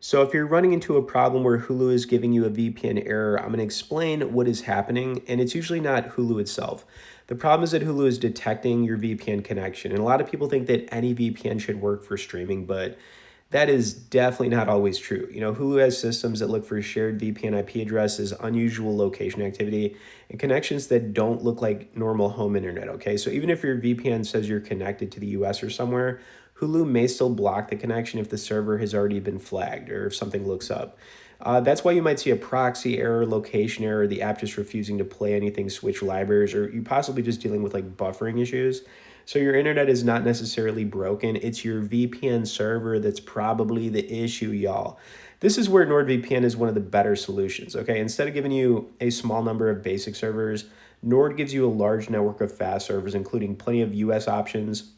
So if you're running into a problem where Hulu is giving you a VPN error, I'm going to explain what is happening, and it's usually not Hulu itself. The problem is that Hulu is detecting your VPN connection, and a lot of people think that any VPN should work for streaming, but that is definitely not always true. Hulu has systems that look for shared VPN IP addresses, unusual location activity, and connections that don't look like normal home internet, okay? So even if your VPN says you're connected to the US or somewhere, Hulu may still block the connection if the server has already been flagged or if something looks up. That's why you might see a proxy error, location error, the app just refusing to play anything, switch libraries, or you possibly just dealing with like buffering issues. So your internet is not necessarily broken. It's your VPN server that's probably the issue, y'all. This is where NordVPN is one of the better solutions, okay? Instead of giving you a small number of basic servers, Nord gives you a large network of fast servers, including plenty of US options,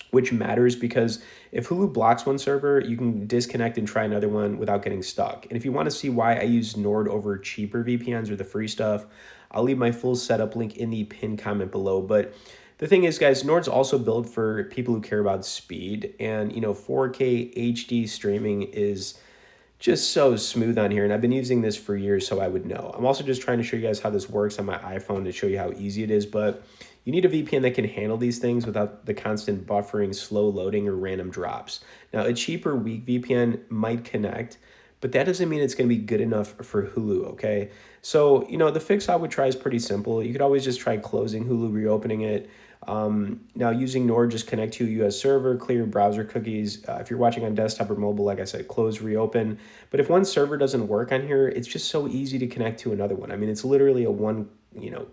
which matters because if Hulu blocks one server, you can disconnect and try another one without getting stuck. And if you want to see why I use Nord over cheaper VPNs or the free stuff, I'll leave my full setup link in the pinned comment below. But the thing is, guys, Nord's also built for people who care about speed, and 4K HD streaming is just so smooth on here, and I've been using this for years, so I would know. I'm also just trying to show you guys how this works on my iPhone to show you how easy it is, but you need a VPN that can handle these things without the constant buffering, slow loading, or random drops. Now, a cheaper, weak VPN might connect, but that doesn't mean it's going to be good enough for Hulu, okay? So, the fix I would try is pretty simple. You could always just try closing Hulu, reopening it. Now, using Nord, just connect to a US server, clear your browser cookies. If you're watching on desktop or mobile, like I said, close, reopen. But if one server doesn't work on here, it's just so easy to connect to another one. I mean, it's literally a one,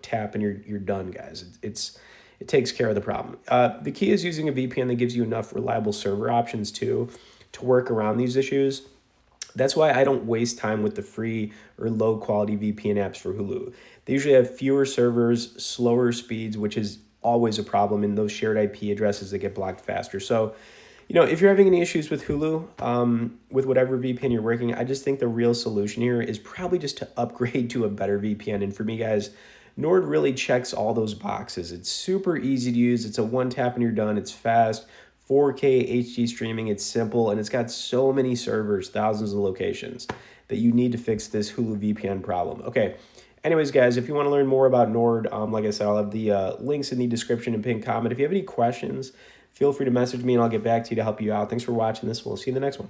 tap and you're done, guys. It takes care of the problem. The key is using a VPN that gives you enough reliable server options too to work around these issues. That's why I don't waste time with the free or low quality VPN apps for Hulu. They usually have fewer servers, slower speeds, which is always a problem in those shared IP addresses that get blocked faster. So, if you're having any issues with Hulu, with whatever VPN you're working, I just think the real solution here is probably just to upgrade to a better VPN. And for me, guys, Nord really checks all those boxes. It's super easy to use. It's a one tap and you're done. It's fast. 4K HD streaming, it's simple, and it's got so many servers, thousands of locations, that you need to fix this Hulu VPN problem. Okay, anyways, guys, if you want to learn more about Nord, like I said, I'll have the links in the description and pinned comment. If you have any questions, feel free to message me, and I'll get back to you to help you out. Thanks for watching this. We'll see you in the next one.